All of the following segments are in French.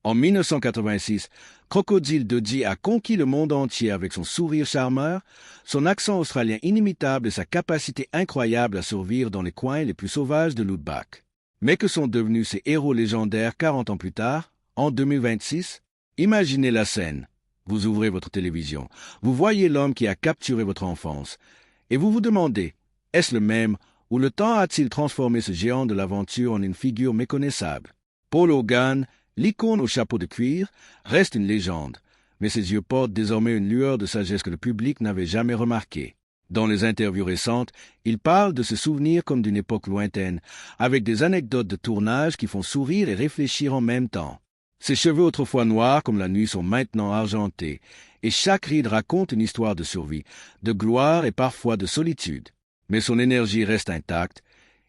En 1986, Crocodile Dundee a conquis le monde entier avec son sourire charmeur, son accent australien inimitable et sa capacité incroyable à survivre dans les coins les plus sauvages de l'Outback. Mais que sont devenus ces héros légendaires 40 ans plus tard, en 2026? Imaginez la scène. Vous ouvrez votre télévision, vous voyez l'homme qui a capturé votre enfance, et vous vous demandez, est-ce le même ou le temps a-t-il transformé ce géant de l'aventure en une figure méconnaissable? Paul Hogan, l'icône au chapeau de cuir, reste une légende, mais ses yeux portent désormais une lueur de sagesse que le public n'avait jamais remarquée. Dans les interviews récentes, il parle de se souvenir comme d'une époque lointaine, avec des anecdotes de tournage qui font sourire et réfléchir en même temps. Ses cheveux autrefois noirs comme la nuit sont maintenant argentés, et chaque ride raconte une histoire de survie, de gloire et parfois de solitude. Mais son énergie reste intacte.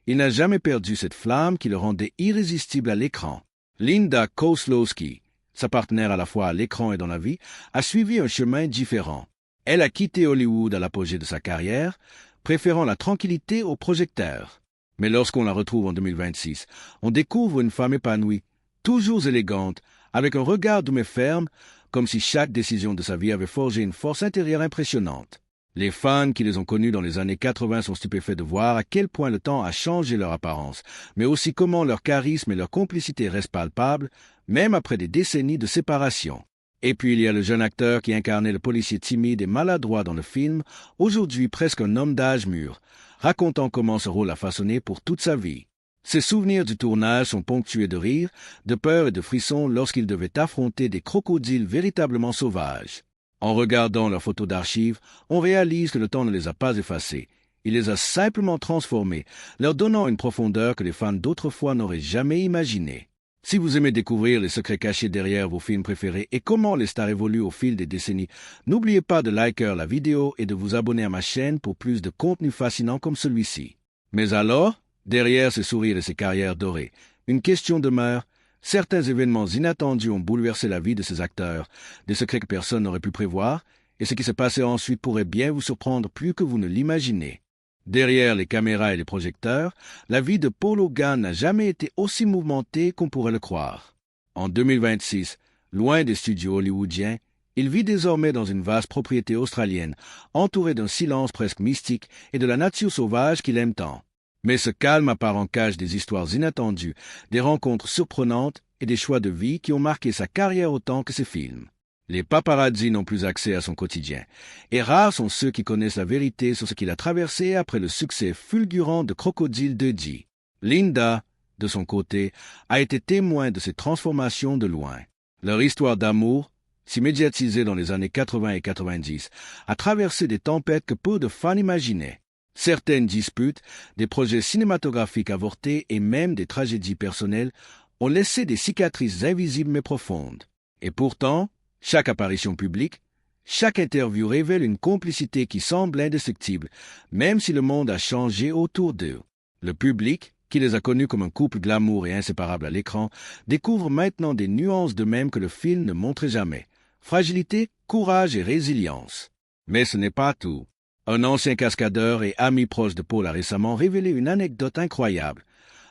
Il n'a jamais perdu cette flamme qui le rendait irrésistible à l'écran. Linda Kozlowski, sa partenaire à la fois à l'écran et dans la vie, a suivi un chemin différent. Elle a quitté Hollywood à l'apogée de sa carrière, préférant la tranquillité au projecteur. Mais lorsqu'on la retrouve en 2026, on découvre une femme épanouie, toujours élégante, avec un regard doux mais ferme, comme si chaque décision de sa vie avait forgé une force intérieure impressionnante. Les fans qui les ont connus dans les années 80 sont stupéfaits de voir à quel point le temps a changé leur apparence, mais aussi comment leur charisme et leur complicité restent palpables, même après des décennies de séparation. Et puis il y a le jeune acteur qui incarnait le policier timide et maladroit dans le film, aujourd'hui presque un homme d'âge mûr, racontant comment ce rôle a façonné pour toute sa vie. Ses souvenirs du tournage sont ponctués de rire, de peur et de frissons lorsqu'il devait affronter des crocodiles véritablement sauvages. En regardant leurs photos d'archives, on réalise que le temps ne les a pas effacés. Il les a simplement transformés, leur donnant une profondeur que les fans d'autrefois n'auraient jamais imaginée. Si vous aimez découvrir les secrets cachés derrière vos films préférés et comment les stars évoluent au fil des décennies, n'oubliez pas de liker la vidéo et de vous abonner à ma chaîne pour plus de contenu fascinant comme celui-ci. Mais alors, derrière ces sourires et ces carrières dorées, une question demeure. Certains événements inattendus ont bouleversé la vie de ces acteurs, des secrets que personne n'aurait pu prévoir, et ce qui s'est passé ensuite pourrait bien vous surprendre plus que vous ne l'imaginez. Derrière les caméras et les projecteurs, la vie de Paul Hogan n'a jamais été aussi mouvementée qu'on pourrait le croire. En 2026, loin des studios hollywoodiens, il vit désormais dans une vaste propriété australienne, entouré d'un silence presque mystique et de la nature sauvage qu'il aime tant. Mais ce calme apparent cache des histoires inattendues, des rencontres surprenantes et des choix de vie qui ont marqué sa carrière autant que ses films. Les paparazzis n'ont plus accès à son quotidien, et rares sont ceux qui connaissent la vérité sur ce qu'il a traversé après le succès fulgurant de Crocodile Dundee. Linda, de son côté, a été témoin de ces transformations de loin. Leur histoire d'amour, si médiatisée dans les années 80 et 90, a traversé des tempêtes que peu de fans imaginaient. Certaines disputes, des projets cinématographiques avortés et même des tragédies personnelles ont laissé des cicatrices invisibles mais profondes. Et pourtant, chaque apparition publique, chaque interview révèle une complicité qui semble indestructible, même si le monde a changé autour d'eux. Le public, qui les a connus comme un couple glamour et inséparable à l'écran, découvre maintenant des nuances de même que le film ne montrait jamais. Fragilité, courage et résilience. Mais ce n'est pas tout. Un ancien cascadeur et ami proche de Paul a récemment révélé une anecdote incroyable.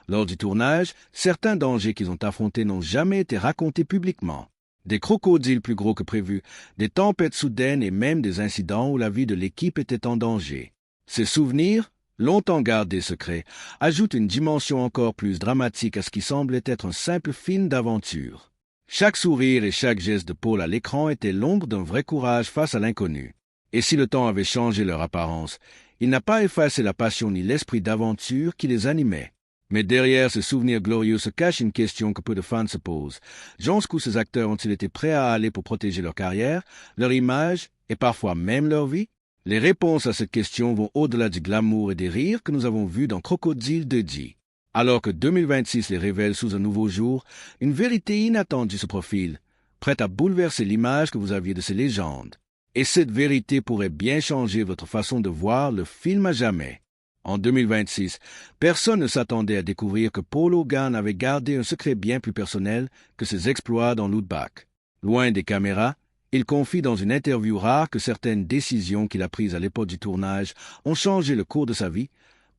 Lors du tournage, certains dangers qu'ils ont affrontés n'ont jamais été racontés publiquement. Des crocodiles plus gros que prévu, des tempêtes soudaines et même des incidents où la vie de l'équipe était en danger. Ces souvenirs, longtemps gardés secrets, ajoutent une dimension encore plus dramatique à ce qui semblait être un simple film d'aventure. Chaque sourire et chaque geste de Paul à l'écran était l'ombre d'un vrai courage face à l'inconnu. Et si le temps avait changé leur apparence, il n'a pas effacé la passion ni l'esprit d'aventure qui les animait. Mais derrière ce souvenir glorieux se cache une question que peu de fans se posent. Jusqu'où ces acteurs ont-ils été prêts à aller pour protéger leur carrière, leur image et parfois même leur vie? Les réponses à cette question vont au-delà du glamour et des rires que nous avons vus dans Crocodile Dundee. Alors que 2026 les révèle sous un nouveau jour, une vérité inattendue se profile, prête à bouleverser l'image que vous aviez de ces légendes. Et cette vérité pourrait bien changer votre façon de voir le film à jamais. En 2026, personne ne s'attendait à découvrir que Paul Hogan avait gardé un secret bien plus personnel que ses exploits dans l'Outback. Loin des caméras, il confie dans une interview rare que certaines décisions qu'il a prises à l'époque du tournage ont changé le cours de sa vie,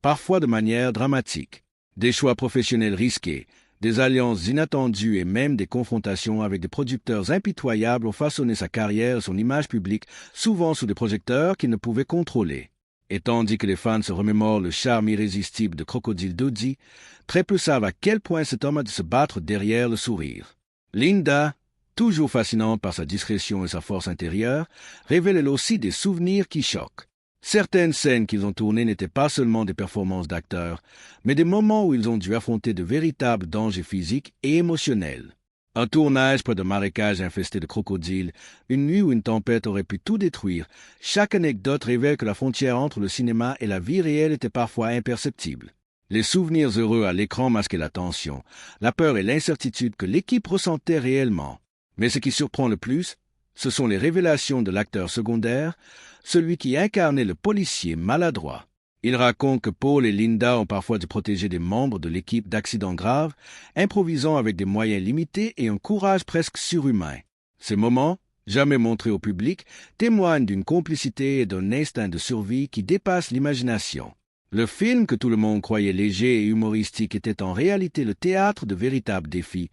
parfois de manière dramatique. Des choix professionnels risqués, Des alliances inattendues et même des confrontations avec des producteurs impitoyables ont façonné sa carrière et son image publique, souvent sous des projecteurs qu'il ne pouvait contrôler. Et tandis que les fans se remémorent le charme irrésistible de Crocodile Dundee, très peu savent à quel point cet homme a dû se battre derrière le sourire. Linda, toujours fascinante par sa discrétion et sa force intérieure, révèle elle aussi des souvenirs qui choquent. Certaines scènes qu'ils ont tournées n'étaient pas seulement des performances d'acteurs, mais des moments où ils ont dû affronter de véritables dangers physiques et émotionnels. Un tournage près d'un marécage infesté de crocodiles, une nuit où une tempête aurait pu tout détruire, chaque anecdote révèle que la frontière entre le cinéma et la vie réelle était parfois imperceptible. Les souvenirs heureux à l'écran masquaient la tension, la peur et l'incertitude que l'équipe ressentait réellement. Mais ce qui surprend le plus, ce sont les révélations de l'acteur secondaire, celui qui incarnait le policier maladroit. Il raconte que Paul et Linda ont parfois dû protéger des membres de l'équipe d'accidents graves, improvisant avec des moyens limités et un courage presque surhumain. Ces moments, jamais montrés au public, témoignent d'une complicité et d'un instinct de survie qui dépassent l'imagination. Le film que tout le monde croyait léger et humoristique était en réalité le théâtre de véritables défis,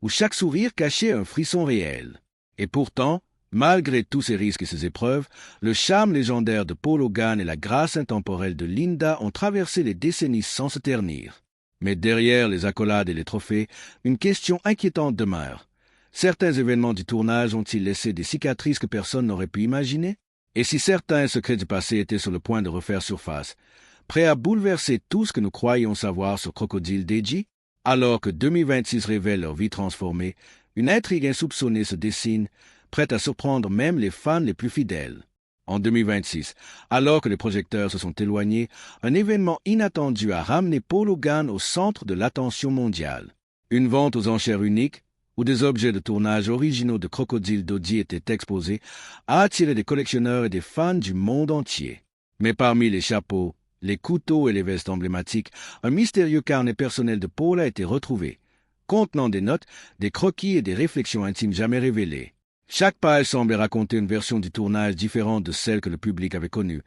où chaque sourire cachait un frisson réel. Et pourtant, malgré tous ces risques et ces épreuves, le charme légendaire de Paul Hogan et la grâce intemporelle de Linda ont traversé les décennies sans se ternir. Mais derrière les accolades et les trophées, une question inquiétante demeure. Certains événements du tournage ont-ils laissé des cicatrices que personne n'aurait pu imaginer? Et si certains secrets du passé étaient sur le point de refaire surface, prêts à bouleverser tout ce que nous croyions savoir sur Crocodile Dundee? Alors que 2026 révèle leur vie transformée, une intrigue insoupçonnée se dessine, prête à surprendre même les fans les plus fidèles. En 2026, alors que les projecteurs se sont éloignés, un événement inattendu a ramené Paul Hogan au centre de l'attention mondiale. Une vente aux enchères uniques, où des objets de tournage originaux de Crocodile Dundee étaient exposés, a attiré des collectionneurs et des fans du monde entier. Mais parmi les chapeaux, les couteaux et les vestes emblématiques, un mystérieux carnet personnel de Paul a été retrouvé, contenant des notes, des croquis et des réflexions intimes jamais révélées. Chaque page semblait raconter une version du tournage différente de celle que le public avait connue.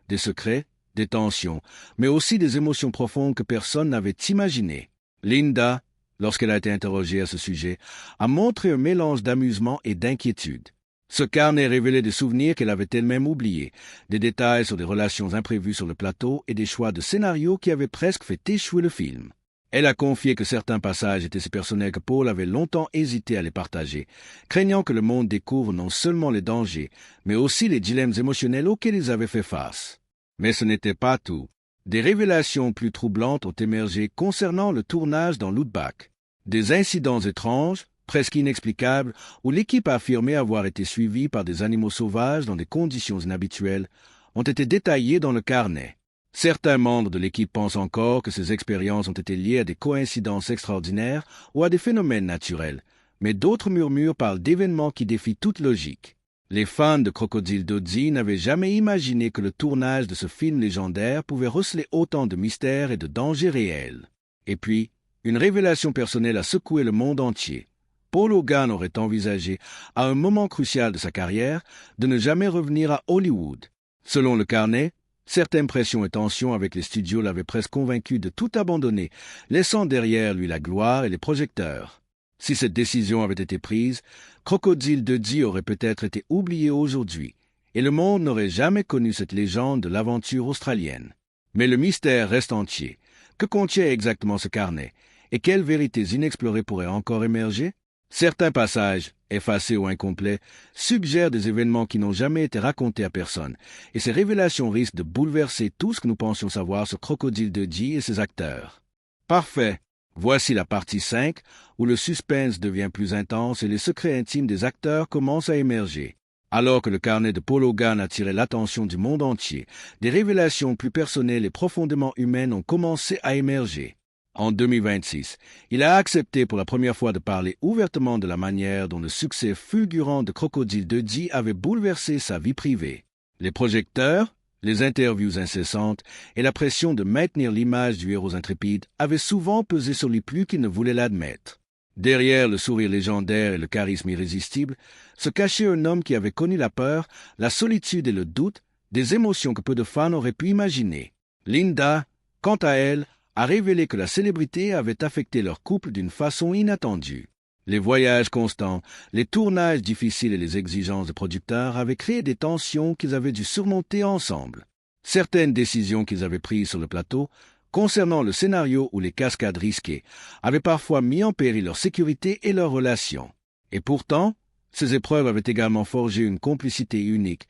Des secrets, des tensions, mais aussi des émotions profondes que personne n'avait imaginées. Linda, lorsqu'elle a été interrogée à ce sujet, a montré un mélange d'amusement et d'inquiétude. Ce carnet révélait des souvenirs qu'elle avait elle-même oubliés, des détails sur des relations imprévues sur le plateau et des choix de scénario qui avaient presque fait échouer le film. Elle a confié que certains passages étaient si personnels que Paul avait longtemps hésité à les partager, craignant que le monde découvre non seulement les dangers, mais aussi les dilemmes émotionnels auxquels ils avaient fait face. Mais ce n'était pas tout. Des révélations plus troublantes ont émergé concernant le tournage dans l'Outback. Des incidents étranges, presque inexplicables, où l'équipe a affirmé avoir été suivie par des animaux sauvages dans des conditions inhabituelles, ont été détaillés dans le carnet. Certains membres de l'équipe pensent encore que ces expériences ont été liées à des coïncidences extraordinaires ou à des phénomènes naturels, mais d'autres murmures parlent d'événements qui défient toute logique. Les fans de Crocodile Dundee n'avaient jamais imaginé que le tournage de ce film légendaire pouvait receler autant de mystères et de dangers réels. Et puis, une révélation personnelle a secoué le monde entier. Paul Hogan aurait envisagé, à un moment crucial de sa carrière, de ne jamais revenir à Hollywood. Selon le carnet, certaines pressions et tensions avec les studios l'avaient presque convaincu de tout abandonner, laissant derrière lui la gloire et les projecteurs. Si cette décision avait été prise, Crocodile Dundee aurait peut-être été oublié aujourd'hui, et le monde n'aurait jamais connu cette légende de l'aventure australienne. Mais le mystère reste entier. Que contient exactement ce carnet, et quelles vérités inexplorées pourraient encore émerger? Certains passages, effacés ou incomplets, suggèrent des événements qui n'ont jamais été racontés à personne, et ces révélations risquent de bouleverser tout ce que nous pensions savoir sur Crocodile Dundee et ses acteurs. Parfait. Voici la partie 5, où le suspense devient plus intense et les secrets intimes des acteurs commencent à émerger. Alors que le carnet de Paul Hogan attirait l'attention du monde entier, des révélations plus personnelles et profondément humaines ont commencé à émerger. En 2026, il a accepté pour la première fois de parler ouvertement de la manière dont le succès fulgurant de Crocodile Dundee avait bouleversé sa vie privée. Les projecteurs, les interviews incessantes et la pression de maintenir l'image du héros intrépide avaient souvent pesé sur lui plus qu'il ne voulait l'admettre. Derrière le sourire légendaire et le charisme irrésistible, se cachait un homme qui avait connu la peur, la solitude et le doute, des émotions que peu de fans auraient pu imaginer. Linda, quant à elle, a révélé que la célébrité avait affecté leur couple d'une façon inattendue. Les voyages constants, les tournages difficiles et les exigences des producteurs avaient créé des tensions qu'ils avaient dû surmonter ensemble. Certaines décisions qu'ils avaient prises sur le plateau, concernant le scénario ou les cascades risquées, avaient parfois mis en péril leur sécurité et leurs relations. Et pourtant, ces épreuves avaient également forgé une complicité unique,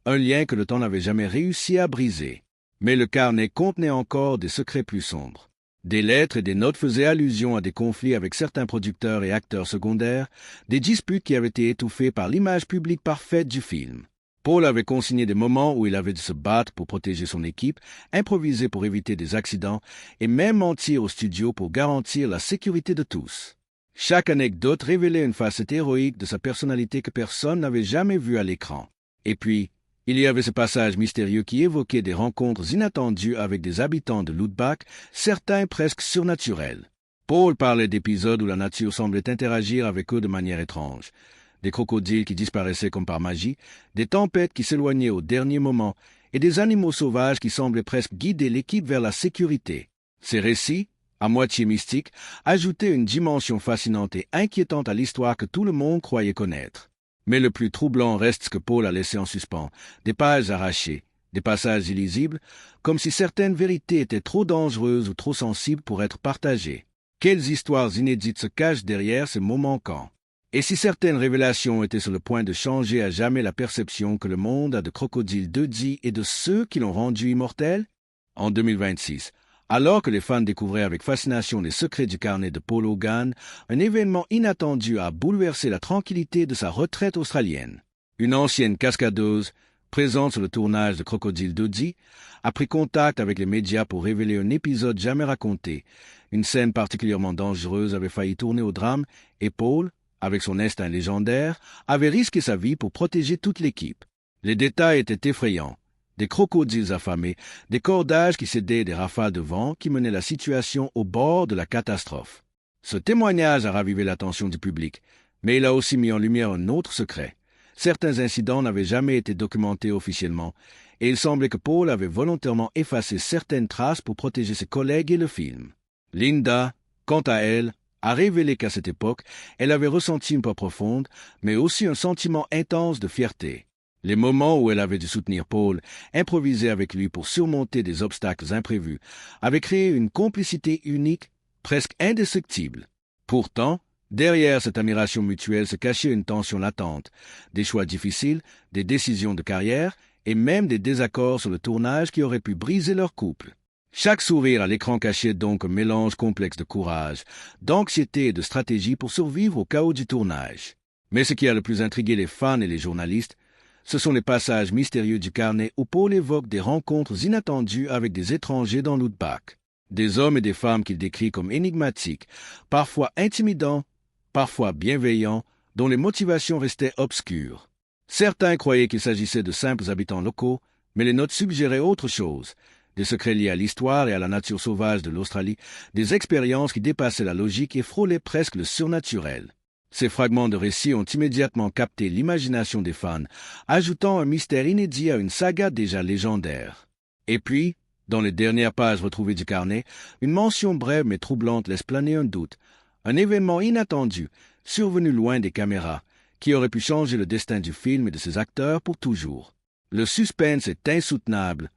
un lien que le temps n'avait jamais réussi à briser. Mais le carnet contenait encore des secrets plus sombres. Des lettres et des notes faisaient allusion à des conflits avec certains producteurs et acteurs secondaires, des disputes qui avaient été étouffées par l'image publique parfaite du film. Paul avait consigné des moments où il avait dû se battre pour protéger son équipe, improviser pour éviter des accidents et même mentir au studio pour garantir la sécurité de tous. Chaque anecdote révélait une facette héroïque de sa personnalité que personne n'avait jamais vue à l'écran. Et puis, il y avait ce passage mystérieux qui évoquait des rencontres inattendues avec des habitants de Lootback, certains presque surnaturels. Paul parlait d'épisodes où la nature semblait interagir avec eux de manière étrange. Des crocodiles qui disparaissaient comme par magie, des tempêtes qui s'éloignaient au dernier moment, et des animaux sauvages qui semblaient presque guider l'équipe vers la sécurité. Ces récits, à moitié mystiques, ajoutaient une dimension fascinante et inquiétante à l'histoire que tout le monde croyait connaître. Mais le plus troublant reste ce que Paul a laissé en suspens, des pages arrachées, des passages illisibles, comme si certaines vérités étaient trop dangereuses ou trop sensibles pour être partagées. Quelles histoires inédites se cachent derrière ces mots manquants? Et si certaines révélations étaient sur le point de changer à jamais la perception que le monde a de Crocodile Dundee et de ceux qui l'ont rendu immortel? En 2026, alors que les fans découvraient avec fascination les secrets du carnet de Paul Hogan, un événement inattendu a bouleversé la tranquillité de sa retraite australienne. Une ancienne cascadeuse, présente sur le tournage de Crocodile Dundee, a pris contact avec les médias pour révéler un épisode jamais raconté. Une scène particulièrement dangereuse avait failli tourner au drame et Paul, avec son instinct légendaire, avait risqué sa vie pour protéger toute l'équipe. Les détails étaient effrayants. Des crocodiles affamés, des cordages qui cédaient des rafales de vent qui menaient la situation au bord de la catastrophe. Ce témoignage a ravivé l'attention du public, mais il a aussi mis en lumière un autre secret. Certains incidents n'avaient jamais été documentés officiellement, et il semblait que Paul avait volontairement effacé certaines traces pour protéger ses collègues et le film. Linda, quant à elle, a révélé qu'à cette époque, elle avait ressenti une peur profonde, mais aussi un sentiment intense de fierté. Les moments où elle avait dû soutenir Paul, improviser avec lui pour surmonter des obstacles imprévus, avaient créé une complicité unique, presque indestructible. Pourtant, derrière cette admiration mutuelle se cachait une tension latente, des choix difficiles, des décisions de carrière et même des désaccords sur le tournage qui auraient pu briser leur couple. Chaque sourire à l'écran cachait donc un mélange complexe de courage, d'anxiété et de stratégie pour survivre au chaos du tournage. Mais ce qui a le plus intrigué les fans et les journalistes, ce sont les passages mystérieux du carnet où Paul évoque des rencontres inattendues avec des étrangers dans l'Outback. Des hommes et des femmes qu'il décrit comme énigmatiques, parfois intimidants, parfois bienveillants, dont les motivations restaient obscures. Certains croyaient qu'il s'agissait de simples habitants locaux, mais les notes suggéraient autre chose. Des secrets liés à l'histoire et à la nature sauvage de l'Australie, des expériences qui dépassaient la logique et frôlaient presque le surnaturel. Ces fragments de récits ont immédiatement capté l'imagination des fans, ajoutant un mystère inédit à une saga déjà légendaire. Et puis, dans les dernières pages retrouvées du carnet, une mention brève mais troublante laisse planer un doute, un événement inattendu, survenu loin des caméras, qui aurait pu changer le destin du film et de ses acteurs pour toujours. Le suspense est insoutenable.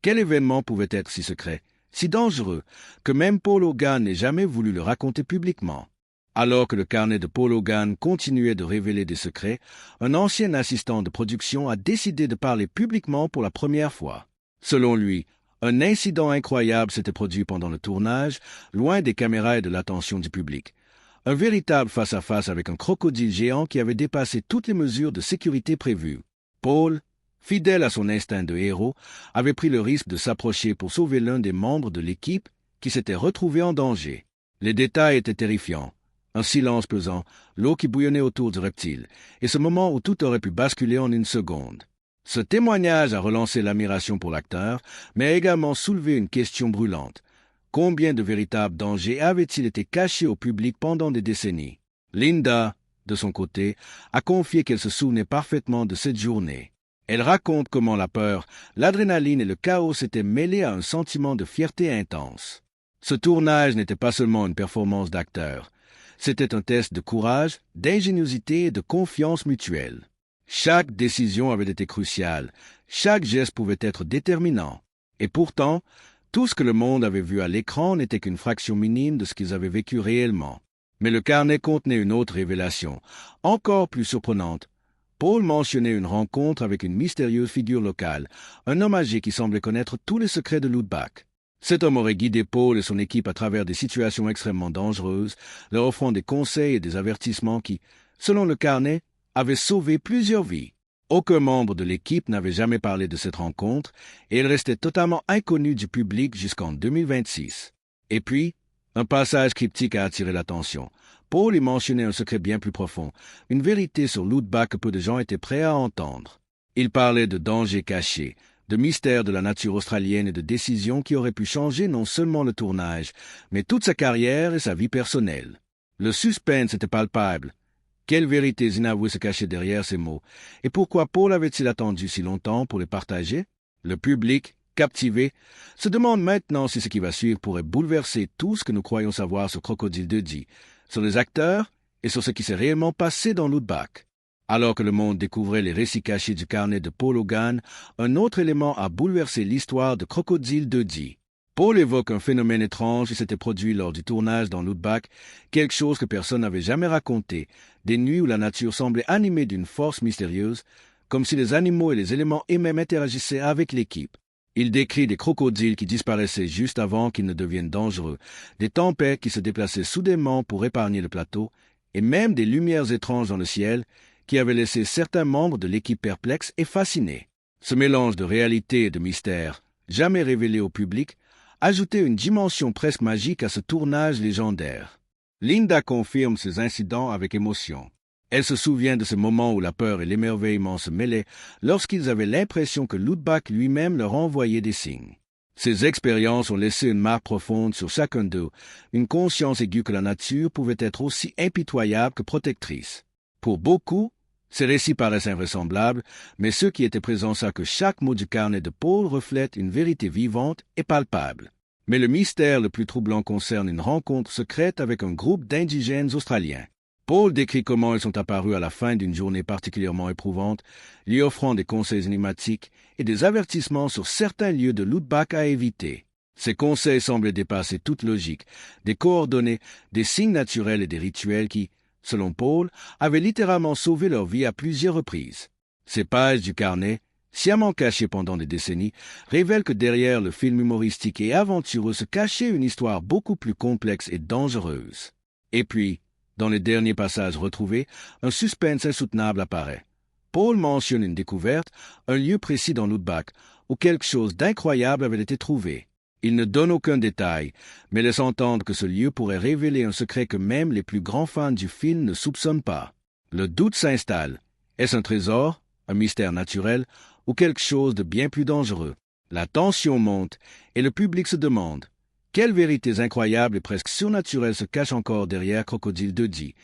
Quel événement pouvait être si secret, si dangereux, que même Paul Hogan n'ait jamais voulu le raconter publiquement? Alors que le carnet de Paul Hogan continuait de révéler des secrets, un ancien assistant de production a décidé de parler publiquement pour la première fois. Selon lui, un incident incroyable s'était produit pendant le tournage, loin des caméras et de l'attention du public. Un véritable face-à-face avec un crocodile géant qui avait dépassé toutes les mesures de sécurité prévues. Paul, fidèle à son instinct de héros, avait pris le risque de s'approcher pour sauver l'un des membres de l'équipe qui s'était retrouvé en danger. Les détails étaient terrifiants. Un silence pesant, l'eau qui bouillonnait autour du reptile, et ce moment où tout aurait pu basculer en une seconde. Ce témoignage a relancé l'admiration pour l'acteur, mais a également soulevé une question brûlante. Combien de véritables dangers avaient-ils été cachés au public pendant des décennies? Linda, de son côté, a confié qu'elle se souvenait parfaitement de cette journée. Elle raconte comment la peur, l'adrénaline et le chaos s'étaient mêlés à un sentiment de fierté intense. Ce tournage n'était pas seulement une performance d'acteur. C'était un test de courage, d'ingéniosité et de confiance mutuelle. Chaque décision avait été cruciale, chaque geste pouvait être déterminant. Et pourtant, tout ce que le monde avait vu à l'écran n'était qu'une fraction minime de ce qu'ils avaient vécu réellement. Mais le carnet contenait une autre révélation, encore plus surprenante. Paul mentionnait une rencontre avec une mystérieuse figure locale, un homme âgé qui semblait connaître tous les secrets de Loudbach. Cet homme aurait guidé Paul et son équipe à travers des situations extrêmement dangereuses, leur offrant des conseils et des avertissements qui, selon le carnet, avaient sauvé plusieurs vies. Aucun membre de l'équipe n'avait jamais parlé de cette rencontre et elle restait totalement inconnue du public jusqu'en 2026. Et puis, un passage cryptique a attiré l'attention. Paul y mentionnait un secret bien plus profond, une vérité sur Loudbach que peu de gens étaient prêts à entendre. Il parlait de dangers cachés, de mystères de la nature australienne et de décisions qui auraient pu changer non seulement le tournage, mais toute sa carrière et sa vie personnelle. Le suspense était palpable. Quelles vérités inavouées se cachaient derrière ces mots, et pourquoi Paul avait-il attendu si longtemps pour les partager? Le public, captivé, se demande maintenant si ce qui va suivre pourrait bouleverser tout ce que nous croyons savoir sur Crocodile Dundee, sur les acteurs et sur ce qui s'est réellement passé dans Loudbach. Alors que le monde découvrait les récits cachés du carnet de Paul Hogan, un autre élément a bouleversé l'histoire de Crocodile Dundee. Paul évoque un phénomène étrange qui s'était produit lors du tournage dans Loudbach, quelque chose que personne n'avait jamais raconté, des nuits où la nature semblait animée d'une force mystérieuse, comme si les animaux et les éléments eux-mêmes interagissaient avec l'équipe. Il décrit des crocodiles qui disparaissaient juste avant qu'ils ne deviennent dangereux, des tempêtes qui se déplaçaient soudainement pour épargner le plateau, et même des lumières étranges dans le ciel qui avaient laissé certains membres de l'équipe perplexes et fascinés. Ce mélange de réalité et de mystère, jamais révélé au public, ajoutait une dimension presque magique à ce tournage légendaire. Linda confirme ces incidents avec émotion. Elle se souvient de ce moment où la peur et l'émerveillement se mêlaient lorsqu'ils avaient l'impression que Loudbach lui-même leur envoyait des signes. Ces expériences ont laissé une marque profonde sur chacun d'eux, une conscience aiguë que la nature pouvait être aussi impitoyable que protectrice. Pour beaucoup, ces récits paraissent invraisemblables, mais ceux qui étaient présents savent que chaque mot du carnet de Paul reflète une vérité vivante et palpable. Mais le mystère le plus troublant concerne une rencontre secrète avec un groupe d'indigènes australiens. Paul décrit comment ils sont apparus à la fin d'une journée particulièrement éprouvante, lui offrant des conseils énigmatiques et des avertissements sur certains lieux de Loudbach à éviter. Ces conseils semblaient dépasser toute logique, des coordonnées, des signes naturels et des rituels qui, selon Paul, avaient littéralement sauvé leur vie à plusieurs reprises. Ces pages du carnet, sciemment cachées pendant des décennies, révèlent que derrière le film humoristique et aventureux se cachait une histoire beaucoup plus complexe et dangereuse. Et puis, dans les derniers passages retrouvés, un suspense insoutenable apparaît. Paul mentionne une découverte, un lieu précis dans Loudbach, où quelque chose d'incroyable avait été trouvé. Il ne donne aucun détail, mais laisse entendre que ce lieu pourrait révéler un secret que même les plus grands fans du film ne soupçonnent pas. Le doute s'installe. Est-ce un trésor, un mystère naturel, ou quelque chose de bien plus dangereux? La tension monte, et le public se demande quelles vérités incroyables et presque surnaturelles se cachent encore derrière Crocodile Dundee,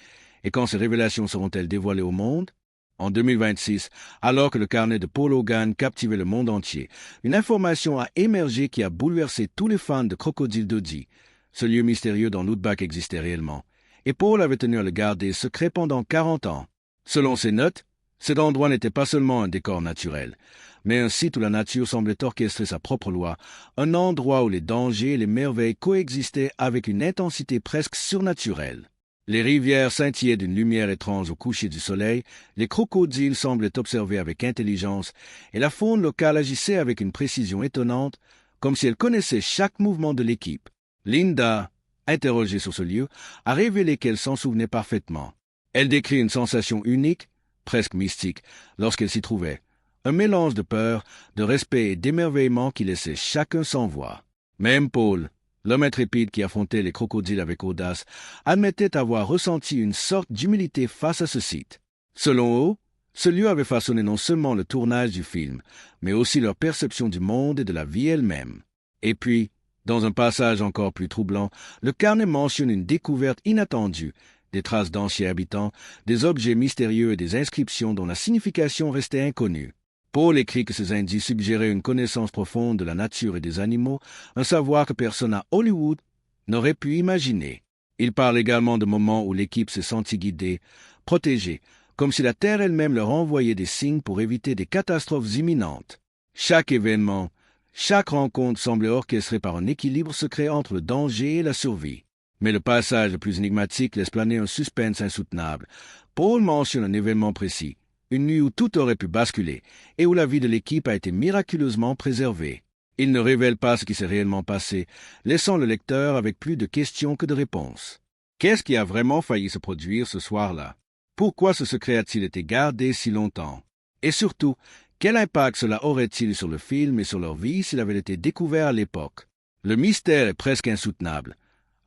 et quand ces révélations seront-elles dévoilées au monde? En 2026, alors que le carnet de Paul Hogan captivait le monde entier, une information a émergé qui a bouleversé tous les fans de Crocodile Dundee. Ce lieu mystérieux dans Loudbach existait réellement, et Paul avait tenu à le garder secret pendant 40 ans. Selon ses notes, cet endroit n'était pas seulement un décor naturel, mais un site où la nature semblait orchestrer sa propre loi, un endroit où les dangers et les merveilles coexistaient avec une intensité presque surnaturelle. Les rivières scintillaient d'une lumière étrange au coucher du soleil, les crocodiles semblaient observer avec intelligence, et la faune locale agissait avec une précision étonnante, comme si elle connaissait chaque mouvement de l'équipe. Linda, interrogée sur ce lieu, a révélé qu'elle s'en souvenait parfaitement. Elle décrit une sensation unique, presque mystique, lorsqu'elle s'y trouvait. Un mélange de peur, de respect et d'émerveillement qui laissait chacun sans voix. Même Paul, l'homme intrépide qui affrontait les crocodiles avec audace, admettait avoir ressenti une sorte d'humilité face à ce site. Selon eux, ce lieu avait façonné non seulement le tournage du film, mais aussi leur perception du monde et de la vie elle-même. Et puis, dans un passage encore plus troublant, le carnet mentionne une découverte inattendue, des traces d'anciens habitants, des objets mystérieux et des inscriptions dont la signification restait inconnue. Paul écrit que ces indices suggéraient une connaissance profonde de la nature et des animaux, un savoir que personne à Hollywood n'aurait pu imaginer. Il parle également de moments où l'équipe s'est sentie guidée, protégée, comme si la Terre elle-même leur envoyait des signes pour éviter des catastrophes imminentes. Chaque événement, chaque rencontre semblait orchestrée par un équilibre secret entre le danger et la survie. Mais le passage le plus énigmatique laisse planer un suspense insoutenable. Paul mentionne un événement précis, une nuit où tout aurait pu basculer et où la vie de l'équipe a été miraculeusement préservée. Il ne révèle pas ce qui s'est réellement passé, laissant le lecteur avec plus de questions que de réponses. Qu'est-ce qui a vraiment failli se produire ce soir-là? Pourquoi ce secret a-t-il été gardé si longtemps? Et surtout, quel impact cela aurait-il sur le film et sur leur vie s'il avait été découvert à l'époque? Le mystère est presque insoutenable.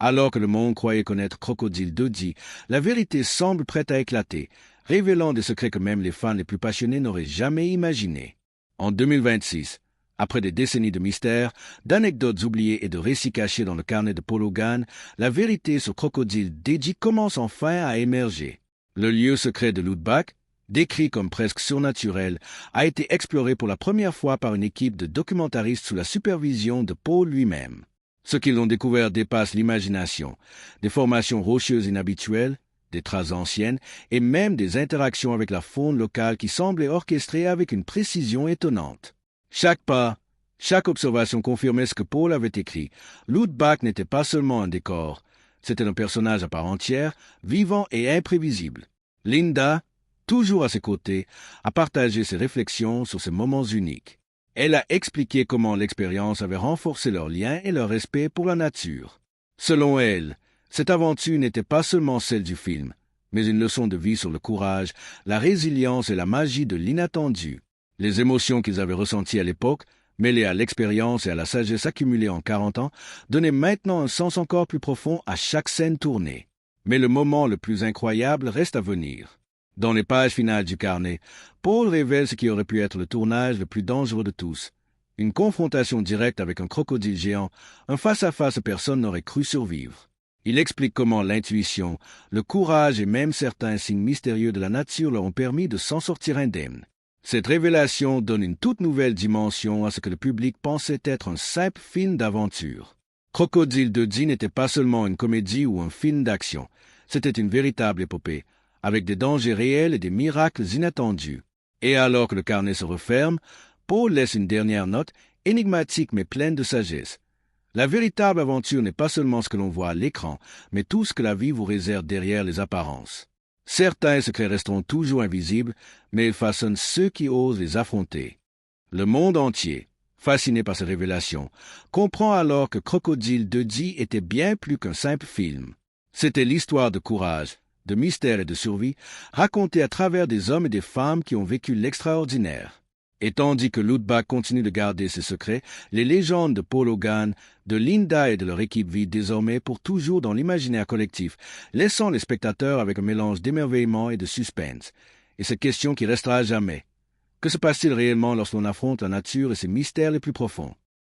Alors que le monde croyait connaître Crocodile Dundee, la vérité semble prête à éclater, révélant des secrets que même les fans les plus passionnés n'auraient jamais imaginés. En 2026, après des décennies de mystères, d'anecdotes oubliées et de récits cachés dans le carnet de Paul Hogan, la vérité sur Crocodile Dundee commence enfin à émerger. Le lieu secret de Lootback, décrit comme presque surnaturel, a été exploré pour la première fois par une équipe de documentaristes sous la supervision de Paul lui-même. Ce qu'ils ont découvert dépasse l'imagination, des formations rocheuses inhabituelles, des traces anciennes et même des interactions avec la faune locale qui semblaient orchestrées avec une précision étonnante. Chaque pas, chaque observation confirmait ce que Paul avait écrit. Lootback n'était pas seulement un décor, c'était un personnage à part entière, vivant et imprévisible. Linda, toujours à ses côtés, a partagé ses réflexions sur ces moments uniques. Elle a expliqué comment l'expérience avait renforcé leur lien et leur respect pour la nature. Selon elle, cette aventure n'était pas seulement celle du film, mais une leçon de vie sur le courage, la résilience et la magie de l'inattendu. Les émotions qu'ils avaient ressenties à l'époque, mêlées à l'expérience et à la sagesse accumulée en 40 ans, donnaient maintenant un sens encore plus profond à chaque scène tournée. Mais le moment le plus incroyable reste à venir. Dans les pages finales du carnet, Paul révèle ce qui aurait pu être le tournage le plus dangereux de tous. Une confrontation directe avec un crocodile géant, un face-à-face que personne n'aurait cru survivre. Il explique comment l'intuition, le courage et même certains signes mystérieux de la nature leur ont permis de s'en sortir indemnes. Cette révélation donne une toute nouvelle dimension à ce que le public pensait être un simple film d'aventure. Crocodile Dundee n'était pas seulement une comédie ou un film d'action, c'était une véritable épopée, avec des dangers réels et des miracles inattendus. Et alors que le carnet se referme, Paul laisse une dernière note, énigmatique mais pleine de sagesse. La véritable aventure n'est pas seulement ce que l'on voit à l'écran, mais tout ce que la vie vous réserve derrière les apparences. Certains secrets resteront toujours invisibles, mais ils façonnent ceux qui osent les affronter. Le monde entier, fasciné par ces révélations, comprend alors que Crocodile Dundee était bien plus qu'un simple film. C'était l'histoire de courage, de mystère et de survie, racontée à travers des hommes et des femmes qui ont vécu l'extraordinaire. Et tandis que Lootback continue de garder ses secrets, les légendes de Paul Hogan, de Linda et de leur équipe vivent désormais pour toujours dans l'imaginaire collectif, laissant les spectateurs avec un mélange d'émerveillement et de suspense. Et cette question qui restera à jamais. Que se passe-t-il réellement lorsqu'on affronte la nature et ses mystères les plus profonds?